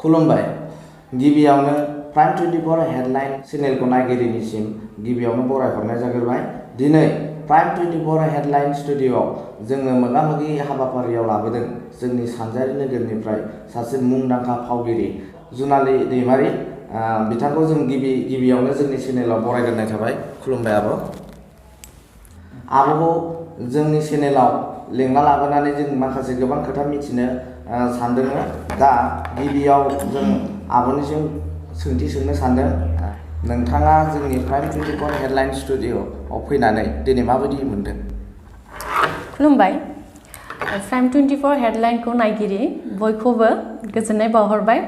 खुलुमबाय गिबियावनो prime 24 headline चेनेलखौ नायगिरिनिसिम गिबियावनो बरायहरनाय जाग्रोबाय। दिनै प्राइम 24 हेडलाइन स्टुडिय'आव जोङो मोगा-मोगि हाबाफारियाव लाबोदों जोंनि सानजारि नोगोरनिफ्राय सासे मुंदांखा फावगिरि जुनालि दैमारि। बिथांखौ जों गिबियावनो जोंनि चेनेलाव बरायग्रोनाय थाबाय। खुलुमबाय आब'। आब'खौ जोंनि चेनेलाव लेंना लाबोनानै जों माखासे गोबां खोथा मिथिनो सानदोंमोन। दा गिबियाव जों आब'निसिम सोंथि सोंनो सानदों, नोंथाङा जोंनि प्राइम 24 हेडलाइन स्टुडिय'आव फैनानै दिनै माबायदि मोनदों? खुलुमबाय। प्राइम 24 हेडलाइनखौ नायगिरि बयखौबो गोजोननाय बावहरबाय।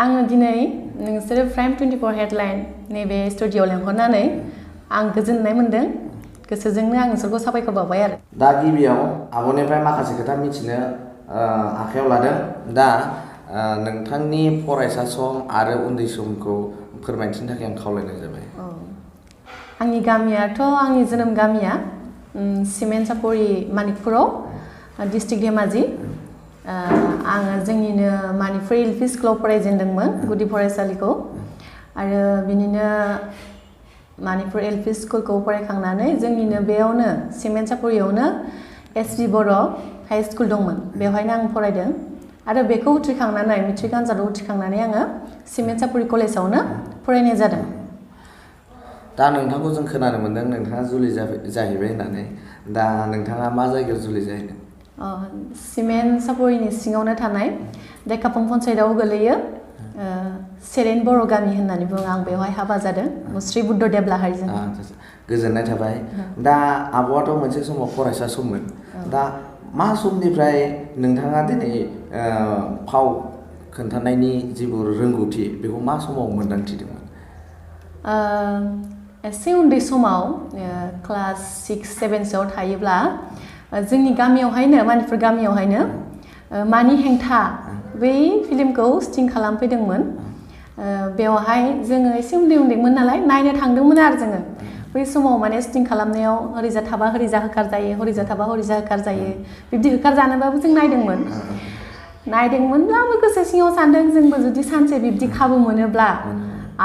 आङो दिनै नोंसोरो प्राइम 24 हेडलाइन नैबे स्टुडिय'आव लेंहरनानै आं गोजोननाय मोनदों। गोसोजोंनो आं नोंसोरखौ साबायखर बावबाय आरो। दा गिबियाव आब'निफ्राय माखासे खोथा मिथिनो आखायाव लादों। दा नोंथांनि फरायसा सम आरो उन्दै समखौ फोरमायथिनो थाखाय आं खावलायनाय जाबाय। आंनि गामियाथ' आंनि जोनोम गामिया सिमेन्ट सापरि मानिकपुराव, डिस्ट्रिक्ट धेमाजि। आङो जोंनिनो मानिकपुर एल पि स्कुलाव फरायजेनदोंमोन गुदि फरायसालिखौ, आरो बिनिनो मानिकपुर एल पि स्कुलखौ फरायखांनानै जोंनिनो बेयावनो सिमेन्ट सापरियावनो एस.बि. बर' हाइ स्कुल दंमोन, बेवहायनो आं फरायदों। आरो बेखौ उथ्रिखांनानै मेट्रिक आनजादाव उथ्रिखांनानै आङो सिमेन्ट सापरि कलेजावनो फरायनाय जादों। दा नोंथांखौ जों खोनानो मोन्दों नोंथाङा जुलि जाहैबाय होननानै। दा नोंथाङा मा जायगायाव जुलि जाहैदों? सिमेन्ट सापरिनि सिङावनो थानाय देकापं पन्सायतआव गोलैयो सेरेन बर' गामि होननानै बुङो। आं बेवहाय हाबा जादों मुस्रि बुद्धदेब लाहारिजों। गोजोननाय थाबाय। दा आब'आथ' मोनसे समाव फरायसा सममोन। दा मा समनिफ्राय नोंथाङा दिनै फाव खोन्थानायनि जेबो रोंगौथि बेखौ मा समाव मोन्दांथिदोंमोन? एसे उन्दै समाव क्लास 6-7सोआव थायोब्ला जोंनि गामियावहायनो मानिकपुर गामियावहायनो मानि हेंथा बै फिल्मखौ शुटिं खालामफैदोंमोन। बेवहाय जोङो एसे उन्दैमोन नालाय नायनो थांदोंमोन आरो जोङो। बै समाव माने शुटिं खालामनायाव हरैजा थाबा हरैजा होखार जायो, हरैजा थाबा हरैजा होखार जायो, बिब्दि होखार जानोबाबो जों नायदोंमोनब्लाबो गोसो सिङाव सानदों जोंबो जुदि सानसे बिब्दि खाबु मोनोब्ला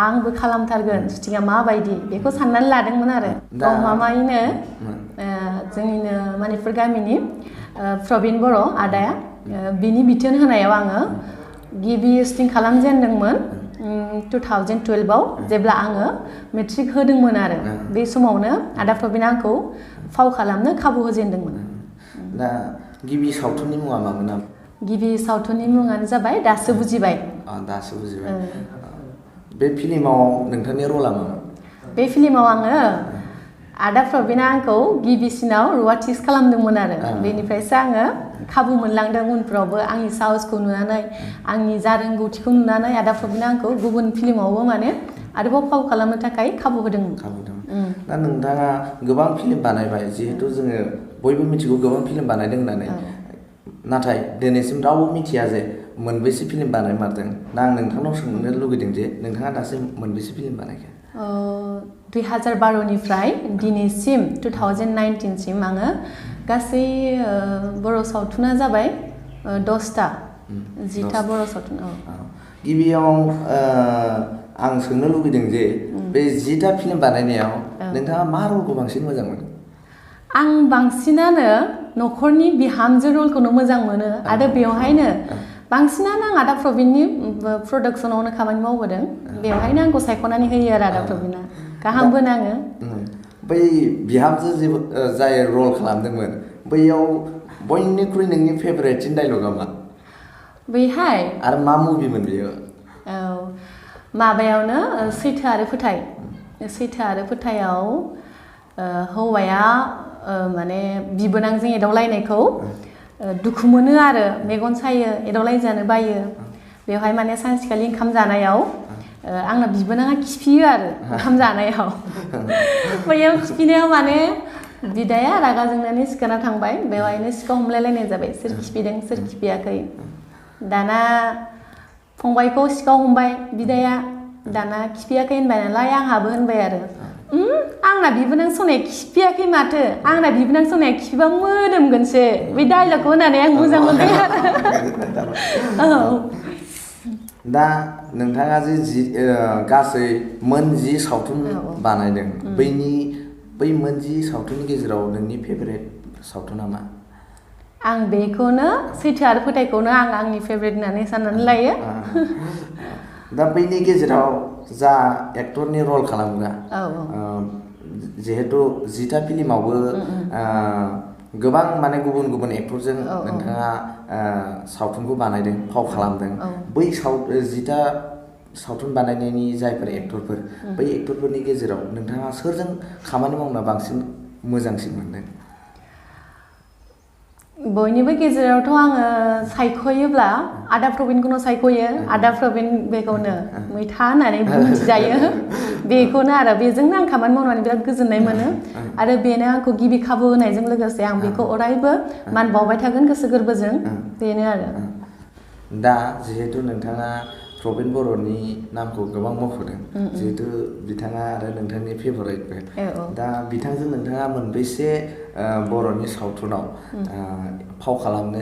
आंबो खालामथारगोन, शुटिंआ माबायदि बेखौ साननानै लादोंमोन आरो। मामायैनो जोंनिनो मानिकपुर गामिनि प्रबिन बर' आदाया बिनि बिथोन होनायाव आङो गिबि शुटिं खालामजेनदोंमोन 2012आव, जेब्ला आङो मेट्रिक होदोंमोन आरो। बे समावनो आदा प्रबिना आंखौ फाव खालामनो खाबु होजेनदोंमोन। दा गिबि सावथुननि मुङा मामोन? गिबि सावथुननि मुङानो जाबाय दासो बुजिबाय। दासो बुजिबाय। बे फिल्माव नोंथांनि रला मामोन? बे फिल्माव आङो आदा प्रबिना आंखौ गिबिसिनाव रुवाथिस खालामदोंमोन आरो। बेनिफ्रायसो आङो खाबु मोनलांदों उनफ्रावबो आंनि साहसखौ नुनानै, आंनि जा रोंगौथिखौ नुनानै आदा प्रबिना आंखौ गुबुन फिल्मावबो माने आरोबाव फाव खालामनो थाखाय खाबु होदोंमोन। दा नोंथाङा गोबां फिल्म बानायबाय, जिहेथु जोङो बयबो मिथिगौ गोबां फिल्म बानायदों होननानै। नाथाय दिनैसिम रावबो मिथिया जे मोनबेसे फिल्म बानायमारदों। दा आं नोंथांनाव सोंनो लुगैदों जे नोंथाङा दासिम मोनबेसे फिल्म बानायखो? 2012निफ्राय दिनैसिम 2019सिम आङो गासै बर' सावथुना जाबाय 10टा बर' सावथुन। गिबियाव आं सोंनो लुगैदों जे बे 10टा फिल्म बानायनायाव नोंथाङा मा रलखौ बांसिन मोजां मोनो? आं बांसिनानो न'खरनि बिहामजो रलखौनो मोजां मोनो, आरो बेवहायनो बांसिनानो आं आदा प्रबिननि प्रडाक्सनावनो खामानि मावबोदों। बेवहायनो आंखौ सायख'नानै होयो आरो आदा प्रबिना, गाहामबो नाङो। बै बिहामजो जाय रल खालामदोंमोन बैयाव बयनिख्रुइ नोंनि फेभरेटसिन डायलगा मा? बैहाय आरो मा मुभिमोन बेयो? माबायावनो सैथो आरो फोथायाव हौवाया माने बिबोनांजों एदावलायनायखौ दुखु मोनो आरो मेगन सायो, एदावलायजानो बायो। बेवहाय माने सानसेखालि ओंखाम जानायाव आंना बिबोनाङा खिफियो आरो ओंखाम जानायाव। बैयाव खिफिनायाव माने बिदाया रागा जोंनानै सिखारना थांबाय, बेवहायनो सिखाव हमलायलायनाय जाबाय, सोर खिफिदों सोर खिफियाखै। दाना फंबायखौ सिखाव हमबाय बिदाया, दाना खिफियाखै होनबाय नालाय आंहाबो होनबाय आरो आंना बिबोनां सनाया खिफियाखै माथो, आंना बिबोनां सनाया खिफिबा मोदोमगोनसो। बे डायलगखौ होनानै आं मोजां मोनबाय आरो। दा नोंथाङा जे गासै मोन 10 सावथुन बानायदों बै मोन 10 सावथुननि गेजेराव नोंनि फेभारेट सावथुना मा? आं बेखौनो सैथो आरो फोथायखौनो आंनि फेभरेट होननानै साननानै लायो। दा बैनि गेजेराव जा एक्टरनि रल खालामग्रा जिहेतु 10टा फिल्मावबो गोबां माने गुबुन गुबुन एक्टरजों नोंथाङा सावथुनखौ बानायदों फाव खालामदों बै 10टा सावथुन बानायनायनि जायफोर एक्टरफोर बै एक्टरफोरनि गेजेराव नोंथाङा सोरजों खामानि मावना बांसिन मोजांसिन मोनदों? बयनिबो गेजेरावथ' आङो सायख'योब्ला आदा प्रबिनखौनो सायख'यो। आदा प्रबिन बेखौनो मैथा होननानै मिथिजायो बेखौनो आरो बेजोंनो आं खामानि मावनानै बिराद गोजोननाय मोनो आरो बेनो आंखौ गिबि खाबु होनायजों लोगोसे आं बेखौ अरायबो मान बावबाय थागोन गोसो गोरबोजों बेनो आरो। दा जिहेतु नोंथाङा प्रबिन बर'नि नामखौ गोबां मख'दों जिहेतु बिथाङा आरो नोंथांनि फेभरेटबो दा बिथांजों नोंथाङा मोनबेसे बर'नि सावथुनाव फाव खालामनो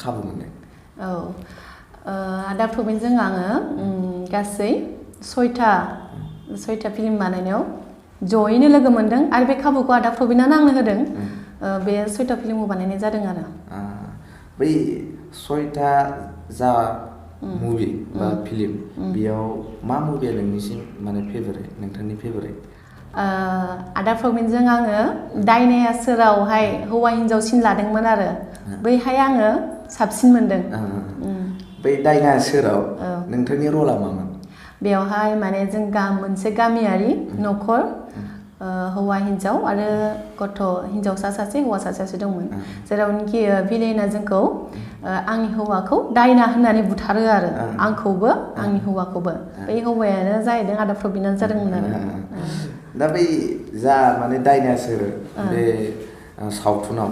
खाबु मोनदों? आदा प्रबिनजों आङो गासै 6टा फिल्म बानायनायाव जयैनो लोगो मोनदों आरो बे खाबुखौ आदा प्रबिनानो आंनो होदों। बे 6टा फिल्मखौ बानायनाय जादों आरो। बै 6टा जा मुभि बा फिल्म बेयाव मा मुभिया नोंनिसिम माने फेभरेट नोंथांनि फेभरेट? आदा प्रबिनजों आङो दायनाया सोरावहाय हौवा हिन्जाव सिन लादोंमोन आरो बैहाय आङो साबसिन मोनदों। बै दायनाया सोराव नोंथांनि रला मामोन? बेवहाय माने जों मोनसे गामियारि न'खर हौवा हिन्जाव आरो गथ' हिन्जावसा सासे हौवासा सासे दंमोन जेरावनोखि भिलेना जोंखौ आंनि हौवाखौ दायना होननानै बुथारो आरो आंखौबो आंनि हौवाखौबो बै हौवायानो जाहैदों आदा प्रबिनानो जादोंमोन आरो। दा बै जा माने दायना सोर बे सावथुनाव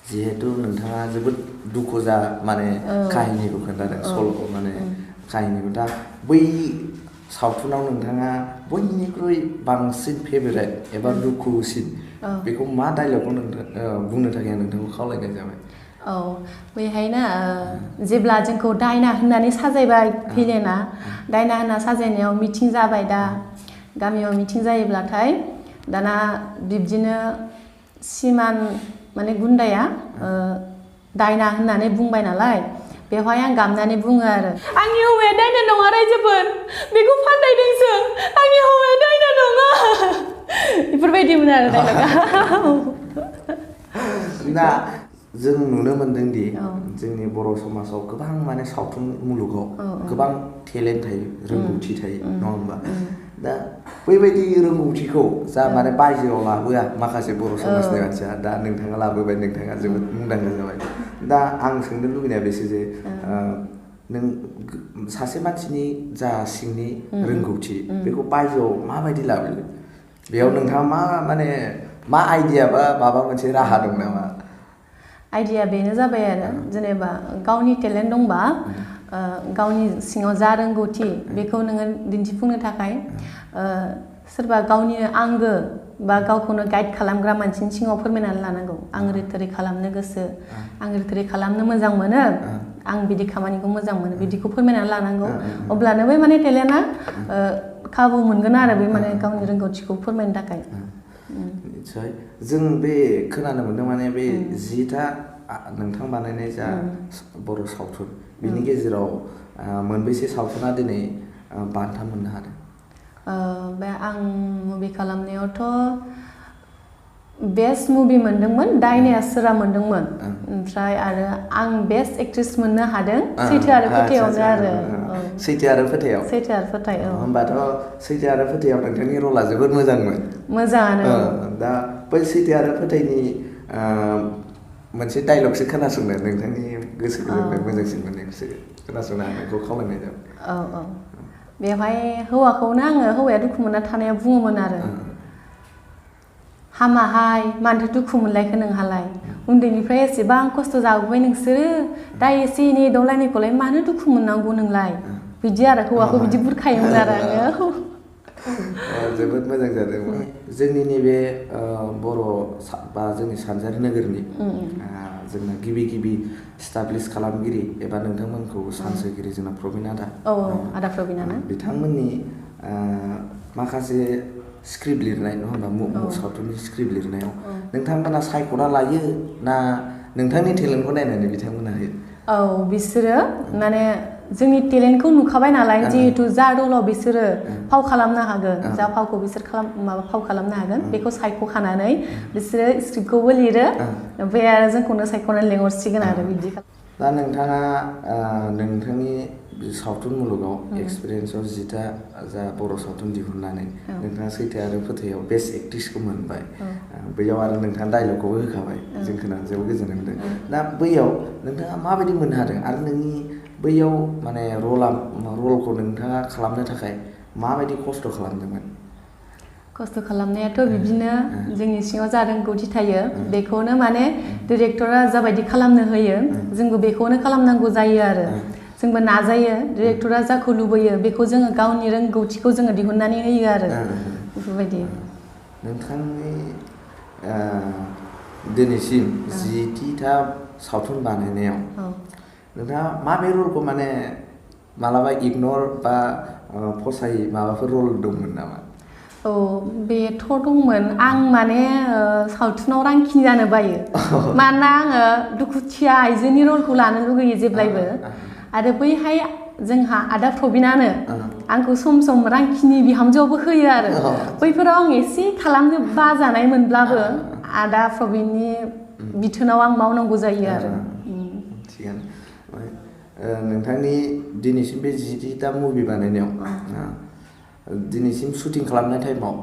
जिहेतु नोंथाङा जोबोद दुखु जा माने काहिनिखौ खोन्थादों सल'खौ माने काहिनिखौ दा बै सावथुनाव नोंथाङा बयनिख्रुइ बांसिन फेभरेट एबा दुखुसिन बेखौ मा डायलगखौ बुंनो थाखाय नोंथांखौ खावलायनाय जाबाय? बैहायना जेब्ला जोंखौ दायना होननानै साजायबाय भिलेना दायना होनना साजायनायाव मिटिं जाबाय दा गामियाव मिटिं जायोब्लाथाय दाना बिब्दिनो सिमान माने गुन्दाया दायना होननानै बुंबाय नालाय बेवहाय आं गाबनानै बुङो आरो आंनि हौवाया दायना नङा रायजोफोर बेखौ फानदायदोंसो आंनि हौवाया दायना नङा बेफोरबायदिमोन आरो डायलगा। दा जों नुनो मोनदों दि जोंनि बर' समाजाव गोबां माने सावथुन मुलुगाव गोबां टेलेन्ट थायो रोंगौथि थायो नङा होमबा? दा बैबायदि रोंगौथिखौ जा माने बायजोआव लाबोआ माखासे बर' समाजनि मानसिया दा नोंथाङा लाबोबाय नोंथाङा जोबोद मुंदांखा जाबाय। दा आं सोंनो लुबैनाया बेसो जे नों सासे मानसिनि जा सिंनि रोंगौथि बेखौ बायजोआव माबायदि लाबोयो? बेयाव नोंथाङा मा आइडिया बा माबा मोनसे राहा दं नामा? आइडिया बेनो जाबाय आरो जेनेबा गावनि टेलेन्ट दंबा गावनि सिङाव जा रोंगौथि बेखौ नोङो दिन्थिफुंनो थाखाय सोरबा गावनि आंगो बा गावखौनो गाइड खालामग्रा मानसिनि सिङाव फोरमायनानै लानांगौ आं ओरै खालामनो गोसो आं ओरै खालामनो मोजां मोनो आं बिदि खामानिखौ मोजां मोनो बिदिखौ फोरमायनानै लानांगौ अब्लानो बै माने टेलेन्टआ खाबु मोनगोन आरो बे माने गावनि रोंगौथिखौ फोरमायनो थाखाय। निस्सय जों बे खोनानो मोनदों माने बे 10टा नोंथां बानायनाय जा बर' सावथुन बिनि गेजेराव मोनबेसे सावथुना दिनै बान्था मोननो हादों? बे आं मुभि खालामनायावथ' बेस्ट मुभि मोनदोंमोन दायनाया सोरा मोनदोंमोन ओमफ्राय आरो आं बेस्ट एक्ट्रेस मोननो हादों सैथो आरो फोथायावनो आरो सैथो आरो फोथायाव होमबाथ' सैथो आरो फोथायाव नोंथांनि रला जोबोद मोजांमोन। मोजाङानो। दा बै सैथो आरो फोथायनि मोनसे डायलगसो खोनासंनो नोंथांनि गोसो गोरबोनिफ्राय मोजांसिन मोननायखौसो खोनासंनो हानायखौ खावलायनाय जाबाय। बेवहाय हौवाखौनो आङो हौवाया दुखु मोनना थानायाव बुङोमोन आरो हामाहाय मानोथो दुखु मोनलायखो नोंहालाय उन्दैनिफ्राय एसेबां खस्थ' जाबोबाय नोंसोरो दा एसे एनै एदावलायनायखौलाय मानो दुखु मोननांगौ नोंलाय बिदि आरो हौवाखौ बिदि बुरखायोमोन आरो आङो। जोबोद मोजां जादों जोंनि नैबे बर' बा जोंनि सानजारि नोगोरनि जोंना गिबि स्टाब्लिश खालामगिरि एबा नोंथांमोनखौ सानसोगिरि जोंना प्रबिन आदा आदा प्रबिनानो बिथांमोननि माखासे स्क्रिप्ट लिरनाय नङा होनबा सावथुननि स्क्रिप्ट लिरनायाव नोंथांमोना सायख'ना लायो ना नोंथांनि टेलेन्टखौ नायनानै बिथांमोना होयो? बिसोरो माने जोंनि टेलेन्टखौ नुखाबाय नालाय जिहेतु जा रलाव बिसोरो फाव खालामनो हागोन जा फावखौ बिसोर फाव खालामनो हागोन बेखौ सायख'खानानै बिसोरो स्क्रिप्टखौबो लिरो ओमफ्राय आरो जोंखौनो सायख'नानै लेंहरसिगोन आरो बिदि दा नोंथाङा नोंथांनि सावथुन मुलुगाव एक्सपिरियेन्सआव 10टा जा बर' सावथुन दिहुननानै नोंथाङा सैथो आरो फोथायाव बेस्ट एक्ट्रिसखौ मोनबाय बैयाव आरो नोंथाङा डायलगखौबो होखाबाय जों खोनानो जोबोद गोजोननाय मोनदों दा बैयाव नोंथाङा माबायदि मोननो हादों आरो नोंनि बैयाव माने रलखौ नोंथाङा खालामनो थाखाय माबायदि खस्थ' खालामदोंमोन? खस्थ' खालामनायाथ' बिदिनो जोंनि सिङाव जा रोंगौथि थायो बेखौनो माने डिरेक्टरा जाबायदि खालामनो होयो जोंबो बेखौनो खालामनांगौ जायो आरो जोंबो नाजायो डिरेक्टरा जाखौ लुबैयो बेखौ जोङो गावनि रोंगौथिखौ जोङो दिहुननानै होयो आरो बेफोरबायदि नोंथांनि दिनैसिम 10टा सावथुन बानायनायाव नोंथाङा माबे रलखौ माने मालाबा इगनर बा फसायै माबाफोर रल दंमोन नामा? बेथ' दंमोन आं माने सावथुनाव रांखिनि जानो बायो मानोना आङो दुखुथिया आइजोनि रलखौ लानो लुगैयो जेब्लायबो आरो बैहाय जोंहा आदा प्रबिनानो आंखौ सम सम रांखिनि बिहामजोआवबो होयो आरो बैफोराव आं एसे खालामनो बाजानाय मोनब्लाबो आदा प्रबिननि बिथोनाव आं मावनांगौ जायो आरो थिगानो नोंथांनि दिनैसिम बे 10टा मुभि बानायनायाव दिनैसिम शुटिं खालामनाय टाइमाव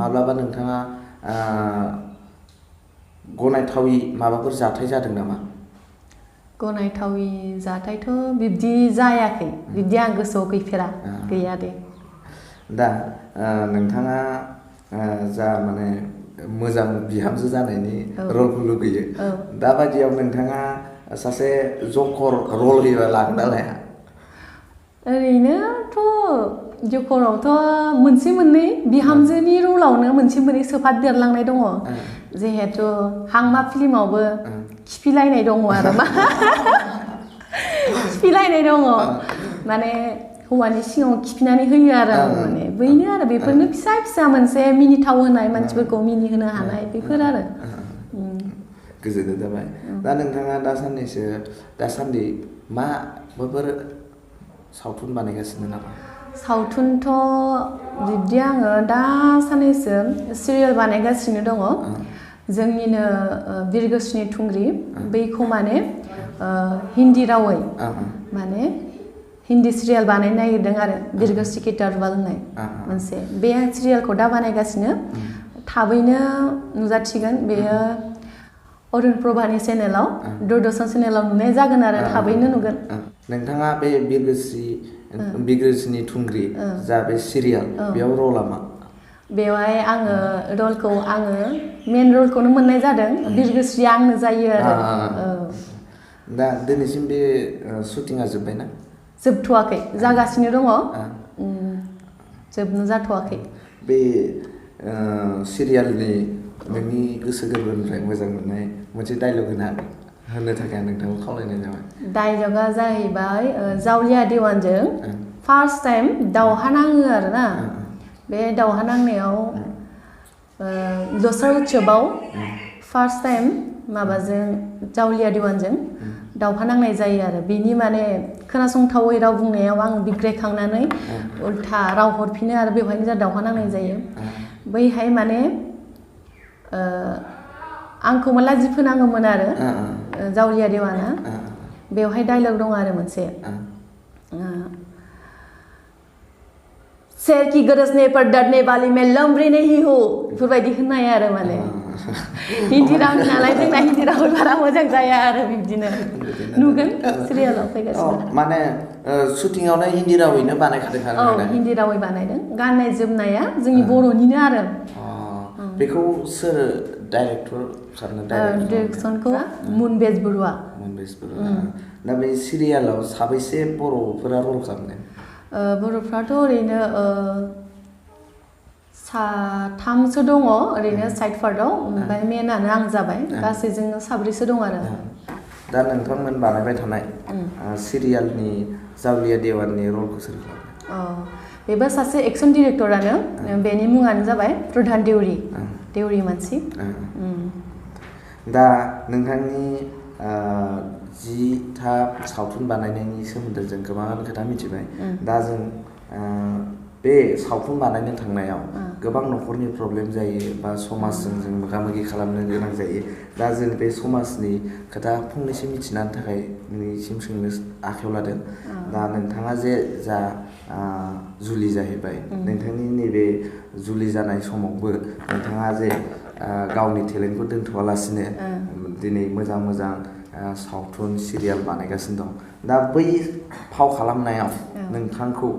माब्लाबा नोंथाङा गनायथावि माबाफोर जाथाय जादों नामा? गनायथावि जाथायथ' बिब्दि जायाखै बिब्दि आं गोसोआव गैया दे दा नोंथाङा जा माने मोजां बिहामजो जानायनि रलखौ लुगैयो दाबायदियाव नोंथाङा सासे जकर रल होयोबा लागोन ना लाया? ओरैनोथ' जकरावथ' मोनसे मोननै बिहामजोनि रलावनो मोनसे मोननै सोफादेरलांनाय दङ जिहेथु हांमा फिल्मावबो खिफिलायनाय दङ आरो मा खिफिलायनाय दङ माने हौवानि सिङाव खिफिनानै होयो आरो माने बैनो आरो बेफोरनो फिसा फिसा मोनसे मिनिथाव होनाय मानसिफोरखौ मिनिहोनो हानाय बेफोर आरो गोजोननाय जाबाय दा नोंथाङा दासान्दि माबाफोर सावथुन बानायगासिनो नामा? सावथुनथ' बिब्दि आङो दा साननैसो सिरियाल बानायगासिनो दङ जोंनिनो बिरगोस्रिनि थुंग्रि बैखौ माने हिन्दी रावै माने हिन्दी सिरियाल बानायनो नागिरदों आरो बिरगोस्रि की तरवाल होननाय मोनसे बे सिरियालखौ दा बानायगासिनो थाबैनो नुजाथिगोन बेयो अरुण प्रभानि चेनेलाव दूरदर्शन चेनेलाव नुनाय जागोन आरो थाबैनो नुगोन नोंथाङा बे बिरगोस्रिनि थुंग्रि जा बे सिरियाल बेयाव रला मा? बेवहाय आङो मेन रलखौनो मोननाय जादों बिरगोस्रिया आंनो जायो आरो दा दिनैसिम बे शुटिंआ जोब्बायना? जोबथ'वाखै जागासिनो दङ जोबनो जाथ'वाखै बे सिरियालनि नोंनि गोसो गोरबोनिफ्राय मोजां मोननाय मोनसे डायलग होनो थाखाय आं नोंथांखौ खावलायनाय जाबाय डायलगा जाहैबाय जावलिया दिवानजों फार्स्ट टाइम दावहा नाङो आरोना बे दावहा नांनायाव दस्रा उत्सबाव फार्स्ट टाइम माबाजों जावलिया दिवानजों दावहा नांनाय जायो आरो बेनि माने खोनासंथावै राव बुंनायाव आङो बिग्रायखांनानै उल्था राव हरफिनो आरो बेवहायनो जा दावहा नांनाय जायो बैहाय माने आंखौ लाजि फोनाङोमोन आरो जावलिया देवाना बेवहाय डायलग दं आरो मोनसे शेर की गरजने पर डरने वाली मैं लम्बरी नहीं हूँ बेफोरबायदि होननाय आरो माने हिन्दी रावनि नालाय जोंना हिन्दी राव बारा मोजां जाया आरो बिब्दिनो नुगोन सिरियालाव फैगासिनो माने शुटिंआवनो हिन्दी रावैनो बानायखादों आरो हिन्दी रावै बानायदों गाननाय जोमनाया जोंनि बर'निनो आरो बेखौ सोर डाइरेक्टर सारनो डाइरेक्सनखौ मुनबेज बरुवा दा बे सिरियालाव साबैसे बर'फोरा रल खालामदों? बर'फ्राथ' ओरैनो साथामसो दङ ओरैनो साइड पार्टआव ओमफ्राय मेनानो आं जाबाय गासै जोङो साब्रैसो दं आरो दा नोंथांमोन बानायबाय थानाय सिरियालनि जावलिया देवाननि रलखौ सोर खालामो? बेबो सासे एक्सन डिरेक्टरानो बेनि मुङानो जाबाय प्रधान देउरि मानसि दा नोंथांनि 10था सावथुन बानायनायनि सोमोन्दै जों गोबां खोथा मिथिबाय दा जों बे सावथुन बानायनो थांनायाव गोबां न'खरनि प्रब्लेम जायो बा समाजजों जों मोगा-मोगि खालामनो गोनां जायो दा जों बे समाजनि खोथा फंनैसो मिथिनायनि थाखाय नोंनिसिम सोंनो आखायाव लादों दा नोंथाङा जे जा जुलि जाहैबाय नोंथांनि नैबे जुलि जानाय समावबो नोंथाङा जे गावनि टेलेन्टखौ दोनथ'आलासिनो दिनै मोजां सावथुन सिरियाल बानायगासिनो दं दा बै फाव खालामनायाव नोंथांखौ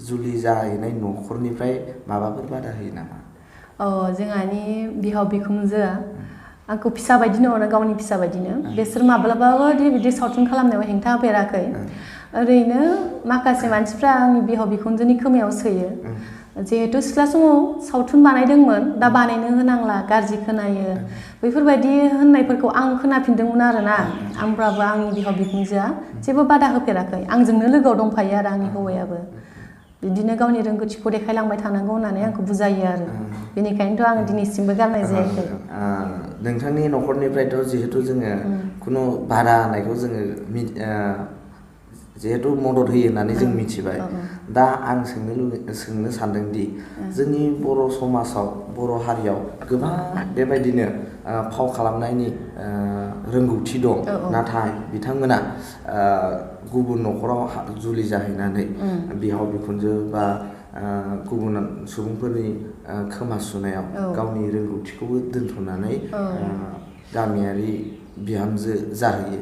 जुलि जाहैनाय न'खरनिफ्राय माबाफोर बादा होयो नामा? जोंहानि बिहाव बिखुनजोआ आंखौ फिसा बायदिनो अनो गावनि फिसा बायदिनो बिसोर माब्लाबाबो बिदि सावथुन खालामनायाव हेंथा होफेराखै ओरैनो माखासे मानसिफ्रा आंनि बिहाव बिखुनजोनि खोमायाव सोयो जिहेतु सिख्ला समाव सावथुन बानायदोंमोन दा बानायनो होनांला गाज्रि खोनायो बेफोरबायदि होननायफोरखौ आं खोनाफिनदोंमोन आरोना आंब्लाबो आंनि बिहाव बिखुनजोआ जेबो बादा होफेराखै आंजोंनो लोगोआव दंफायो आरो आंनि हौवायाबो बिदिनो गावनि रोंगौथिखौ देखायलांबाय थानांगौ होननानै आंखौ बुजायो आरो बेनिखायनोथ' आं दिनैसिमबो गारनाय जायाखै नोंथांनि न'खरनिफ्रायथ' जिहेतु जोङो खुनु बादा होनायखौ जोङो जिहेतु मदद होयो होननानै जों मिथिबाय दा आं सोंनो सानदोंदि जोंनि बर' समाजाव बर' हारियाव गोबां बेबायदिनो फाव खालामनायनि रोंगौथि दं नाथाय बिथांमोना गुबुन न'खराव जुलि जाहैनानै बिहाव बिखुनजो बा गुबुन सुबुंफोरनि खोमा सुनायाव गावनि रोंगौथिखौबो दोनथ'नानै गामियारि बिहामजो जाहैयो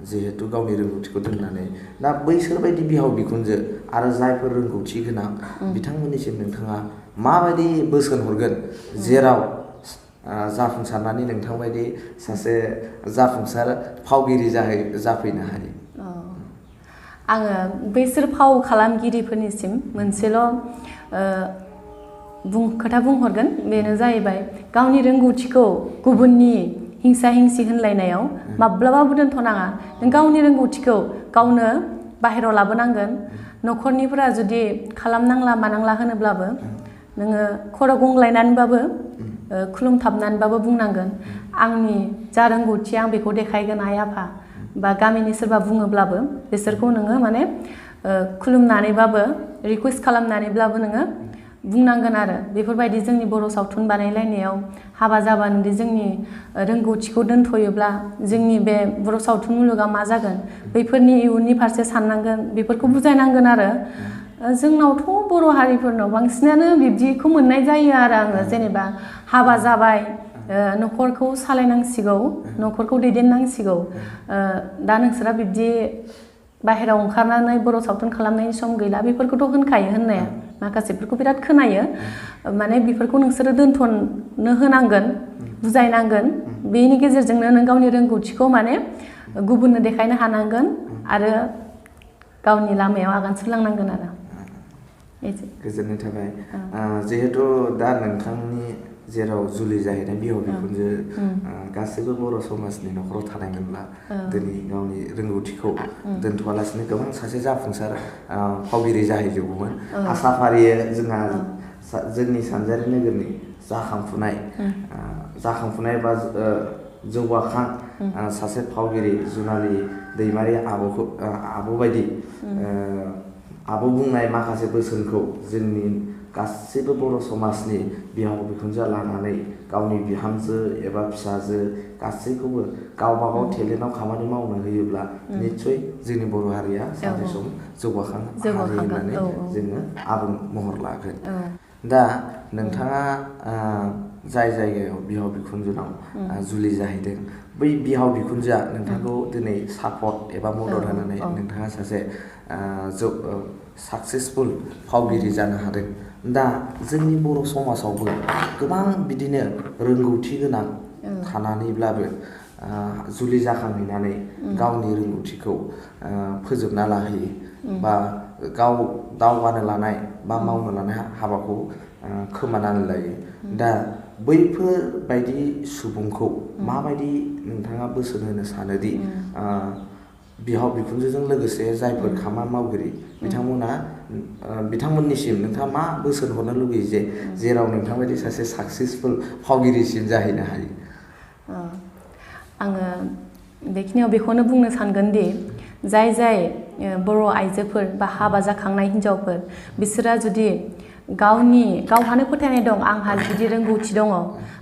जिहेतु गावनि रोंगौथिखौ दोननानै दा बैसोरबायदि बिहाव बिखुनजो आरो जायफोर रोंगौथि गोनां बिथांमोननिसिम नोंथाङा माबायदि बोसोन हरगोन जेराव जाफुंसारनानै नोंथांबायदि सासे जाफुंसार फावगिरि जाफैनो हायो आङो बैसोर फाव खालामगिरिफोरनिसिम मोनसेल' खोथा बुंहरगोन बेनो जाहैबाय गावनि रोंगौथिखौ गुबुननि हिंसा हिंसि होनलायनायाव माब्लाबाबो दोनथ'नाङा नों गावनि रोंगौथिखौ गावनो बाहेरायाव लाबोनांगोन न'खरनिफोरा जुदि खालामनांला मानांला होनोब्लाबो नोङो खर' गंग्लायनानैबाबो खुलुमथाबनानैबाबो बुंनांगोन आंनि जा रोंगौथि आं बेखौ देखायगोन आइ आफा बा गामिनि सोरबा बुङोब्लाबो बिसोरखौ नोङो माने खुलुमनानैबाबो रिकुवेस्ट खालामनानैब्लाबो नोङो बुंनांगोन आरो बेफोरबायदि जोंनि बर' सावथुन बानायलायनायाव हाबा जाबानोदि जोंनि रोंगौथिखौ दोनथ'योब्ला जोंनि बे बर' सावथुन मुलुगा मा जागोन बैफोरनि इयुननि फारसे साननांगोन बेफोरखौ बुजायनांगोन आरो जोंनावथ' बर' हारिफोरनाव बांसिनानो बिब्दिखौ मोननाय जायो आरो आङो जेनेबा हाबा जाबाय न'खरखौ सालायनांसिगौ न'खरखौ दैदेननांसिगौ दा नोंसोरा बिब्दि बाहेरायाव ओंखारनानै बर' सावथुन खालामनायनि सम गैला बेफोरखौथ' होनखायो होननाया माखासेफोरखौ बिराद खोनायो माने बेफोरखौ नोंसोरो दोनथ'नो होनांगोन बुजायनांगोन बेनि गेजेरजोंनो नों गावनि रोंगौथिखौ माने गुबुननो देखायनो हानांगोन आरो गावनि लामायाव आगान सुरलांनांगोन आरो गोजोननाय थाबाय जिहेतु दा नोंथांनि जेराव जुलि जाहैनाय बिहाव बिखुनजो गासैबो बर' समाजनि न'खराव थानायमोनब्ला दिनै गावनि रोंगौथिखौ दोनथ'आलासिनो गोबां सासे जाफुंसार फावगिरि जाहैजोबगौमोन आसा फारियो जोंहा जोंनि सानजारि नोगोरनि जाखांफुनाय बा जौगाखां सासे फावगिरि जुनालि दैमारि आब' बायदि आब' बुंनाय माखासे बोसोनखौ जोंनि गासैबो बर' समाजनि बिहाव बिखुनजोआ लानानै गावनि बिहामजो एबा फिसाजो गासैखौबो गावबा गाव टेलेन्टआव खामानि मावनो होयोब्ला निस्सय जोंनि बर' हारिया सानसे सम जौगाखां हारि होननानै जोङो आबुं महर लागोन दा नोंथाङा जाय जायगायाव बिहाव बिखुनजोनाव जुलि जाहैदों बै बिहाव बिखुनजोआ नोंथांखौ दिनै सापर्ट एबा मदद होनानै नोंथाङा सासे साक्सेसफुल फावगिरि जानो हादों दा जोंनि बर' समाजावबो गोबां बिदिनो रोंगौथि गोनां थानानैब्लाबो जुलि जाखांहैनानै गावनि रोंगौथिखौ फोजोबना लाहैयो बा गाव दावगानो लानाय बा मावनो लानाय हाबाखौ खोमानानै लायो दा बैफोरबायदि सुबुंखौ माबायदि नोंथाङा बोसोन होनो सानोदि बिहाव बिखुनजोजों लोगोसे जायफोर खामानि मावगिरि बिथांमोननिसिम नोंथाङा मा बोसोन हरनो लुगैयो जे जेराव नोंथांबायदि सासे साक्सेसफुल फावगिरिसिम जाहैनो हायो आङो बेखिनियाव बेखौनो बुंनो सानगोन दि जाय बर' आइजोफोर बा हाबा जाखांनाय हिन्जावफोर बिसोरा जुदि गावहानो फोथायनाय दं आंहा बिदि रोंगौथि दङ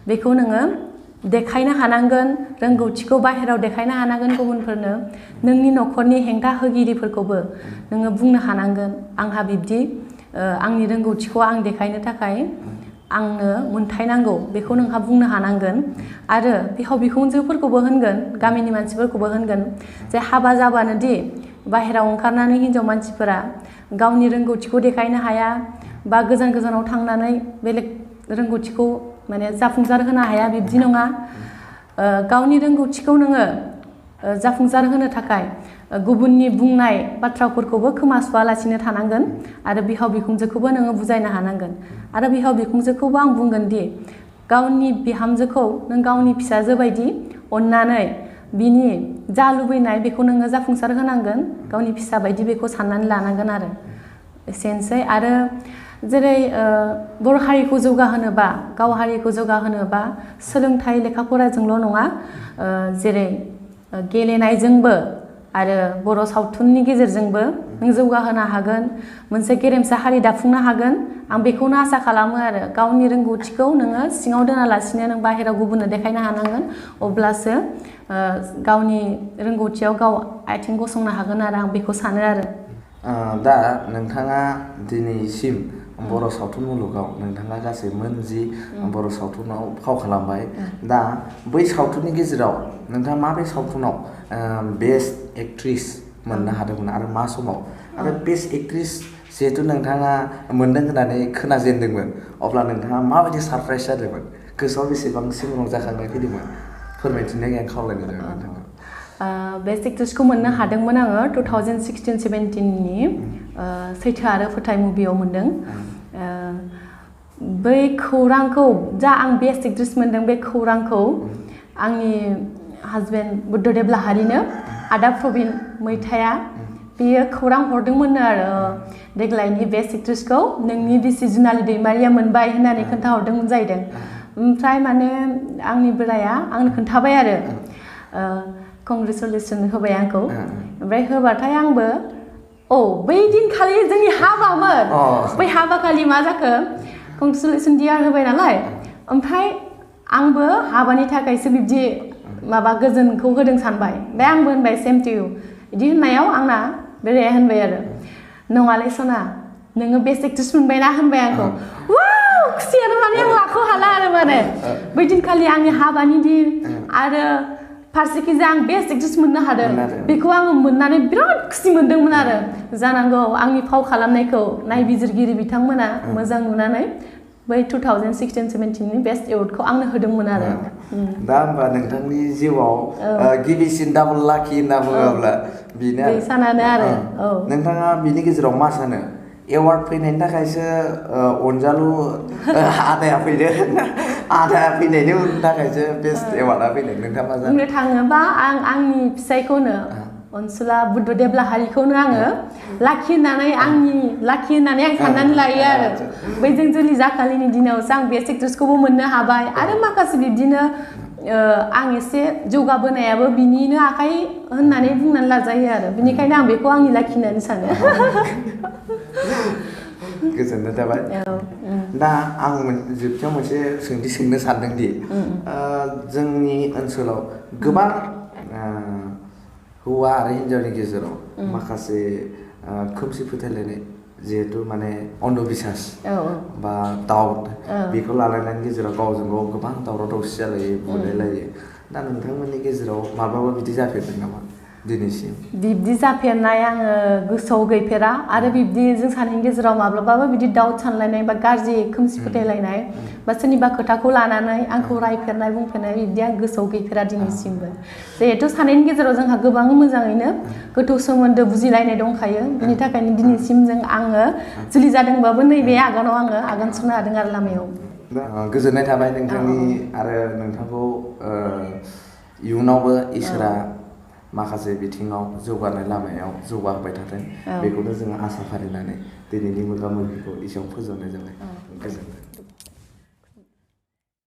बेखौ नोङो देखायनो हानांगोन रोंगौथिखौ बाहेराव देखायनो हानांगोन गुबुनफोरनो नोंनि न'खरनि हेंथा होगिरिफोरखौबो नोङो बुंनो हानांगोन आंहा बिब्दि आंनि रोंगौथिखौ आं देखायनो थाखाय आंनो मोन्थाय नांगौ बेखौ नोंहा बुंनो हानांगोन आरो बिहाव बिखुनजोफोरखौबो होनगोन गामिनि मानसिफोरखौबो होनगोन जे हाबा जाबानो दि बाहेराव ओंखारनानै हिन्जाव मानसिफोरा गावनि रोंगौथिखौ देखायनो हाया बा गोजानाव थांनानै बेलेग रोंगौथिखौ माने जाफुंसार होनो हाया बिब्दि नङा गावनि रोंगौथिखौ नोङो जाफुंसार होनो थाखाय गुबुननि बुंनाय बाथ्राफोरखौबो खोमासुवालासिनो थानांगोन आरो बिहाव बिखुनजोखौबो नोङो बुजायनो हानांगोन आरो बिहाव बिखुनजोखौबो आं बुंगोन दि गावनि बिहामजोखौ नों गावनि फिसाजो बायदि अननानै बिनि जा लुबैनाय बेखौ नोङो जाफुंसार होनांगोन गावनि फिसा बायदि बेखौ साननानै लानांगोन आरो एसेनोसै आरो जेरै बर' हारिखौ जौगाहोनोबा गाव हारिखौ जौगाहोनोबा सोलोंथाइ लेखा फराजोंल' नङा जेरै गेलेनायजोंबो आरो बर' सावथुननि गेजेरजोंबो नों जौगाहोनो हागोन मोनसे गेरेमसा हारि दाफुंनो हागोन आं बेखौनो आसा खालामो आरो गावनि रोंगौथिखौ नोङो सिङाव दोनालासिनो नों बाहेराव गुबुननो देखायनो हानांगोन अब्लासो गावनि रोंगौथियाव गाव आथिं गसंनो हागोन आरो आं बेखौ सानो आरो दा नोंथाङा दिनैसिम बर' सावथुन मुलुगाव नोंथाङा गासै मोन10 बर' सावथुनाव फाव खालामबाय दा बै सावथुननि गेजेराव नोंथाङा माबे सावथुनाव बेस्ट एक्ट्रेस मोननो हादोंमोन आरो मा समाव आरो बेस्ट एक्ट्रेस जिहेतु नोंथाङा मोनदों होननानै खोनाजेनदोंमोन अब्ला नोंथाङा माबायदि सारप्राइज जादोंमोन गोसोआव बेसेबांसिम रंजाखांनाय फैदोंमोन फोरमायथिनाय आं खावलायनाय जाबाय नोंथाङा बेस्ट एक्ट्रेसखौ मोननो हादोंमोन आङो 2016-17नि सैथो आरो फोथाय मुभियाव मोनदों बै खौरांखौ जा आं बेस्ट एक्ट्रेस मोनदों बे खौरांखौ आंनि हाजबेन्ड बुद्धदेब लाहारिनो आदा प्रबिन मैथाया बेयो खौरां हरदोंमोननो आरो देग्लायनि बेस्ट एक्ट्रेसखौ नोंनि बिसि जुनालि दैमारिया मोनबाय होननानै खोन्थाहरदोंमोन जाहैदों ओमफ्राय माने आंनि बोराया आंनो खोन्थाबाय आरो कंग्रेचुलेसन होबाय आंखौ ओमफ्राय होबाथाय आंबो बै दिनखालि जोंनि हाबामोन बै हाबाखालि मा जाखो कंग्रेचुलेसन डियार होबाय नालाय ओमफ्राय आंबो हाबानि थाखायसो बिब्दि माबा गोजोनखौ होदों सानबाय ओमफ्राय आंबो होनबाय सेम टु इउ बिदि होननायाव आंना बोराया होनबाय आरो नङालै सना नोङो बेस्ट एक्ट्रेस मोनबायना होनबाय आंखौ वाव खुसियानो माने आं लाखौ हाला आरो माने बै दिनखालि आंनि हाबानि दिन आरो फारसेखिजा आं बेस्ट एक्ट्रेस मोननो हादों बेखौ आङो मोननानै बिराद खुसि मोनदोंमोन आरो जानांगौ आंनि फाव खालामनायखौ नायबिजिरगिरि बिथांमोना मोजां नुनानै बै 2016-17नि बेस्ट एवार्डखौ आंनो होदोंमोन आरो दा होमबा नोंथांनि जिउआव गिबिसिन डाबल लाकि होनना बुङोब्ला बेनो बे सानानो आरो नोंथाङा बिनि गेजेराव मा सानो एवार्ड फैनायनि थाखायसो अनजालु आदाया फैदों आदाया फैनायनि थाखायसो बेस्ट एवार्डआ फैदों नोंथाङा मा सानो? बुंनो थाङोबा आंनि फिसायखौनो अनसुला बुद्धदेब लाहारिखौनो आङो लाखि होननानै आं साननानै लायो आरो बैजों जुलि जाखालिनि दिनावसो आं बेस्ट एक्ट्रेसखौबो मोननो हाबाय आरो माखासे बिब्दिनो आं एसे जौगाबोनायाबो बिनिनो आखाइ होननानै बुंनानै लाजायो आरो बिनिखायनो आं बेखौ आंनि लाखि होननानै सानो गोजोननाय थाबाय दा आं जोबथियाव मोनसे सोंथि सोंनो सानदोंदि जोंनि ओनसोलाव गोबां हौवा आरो हिन्जावनि गेजेराव माखासे खोमसि फोथायलायनाय जिहेतु माने अन्धबिसास बा दाउट बेखौ लालायनायनि गेजेराव गावजों गाव गोबां दावराव दावसि जालायो बुलायलायो दा नोंथांमोननि गेजेराव माब्लाबा बिदि जाफेरदों नामा? दिनैसिम बिब्दि जाफेरनाय आङो गोसोआव गैफेरा आरो बिब्दि जों सानैनि गेजेराव माब्लाबाबो बिदि डाउट सानलायनाय बा गाज्रि खोमसि फोथायलायनाय बा सोरनिबा खोथाखौ लानानै आंखौ रायफेरनाय बुंफेरनाय बिब्दि आं गोसोआव गैफेरा दिनैसिमबो जिहेथु सानैनि गेजेराव जोंहा गोबां मोजाङैनो गोथौ सोमोन्दो बुजिलायनाय दंखायो बिनि थाखायनो दिनैसिम आङो जुलि जादोंबाबो नैबे आगानाव आङो आगान सुरनो हादों आरो लामायाव गोजोननाय थाबाय नोंथांनि आरो नोंथांखौ इयुनावबो इसोरा माखासे बिथिङाव जौगानाय लामायाव जौगाहोबाय थाथों बेखौनो जोङो आसा फारिनानै दिनैनि मोगा मोगिखौ एसेयावनो फोजोबनाय जाबाय गोजोनथों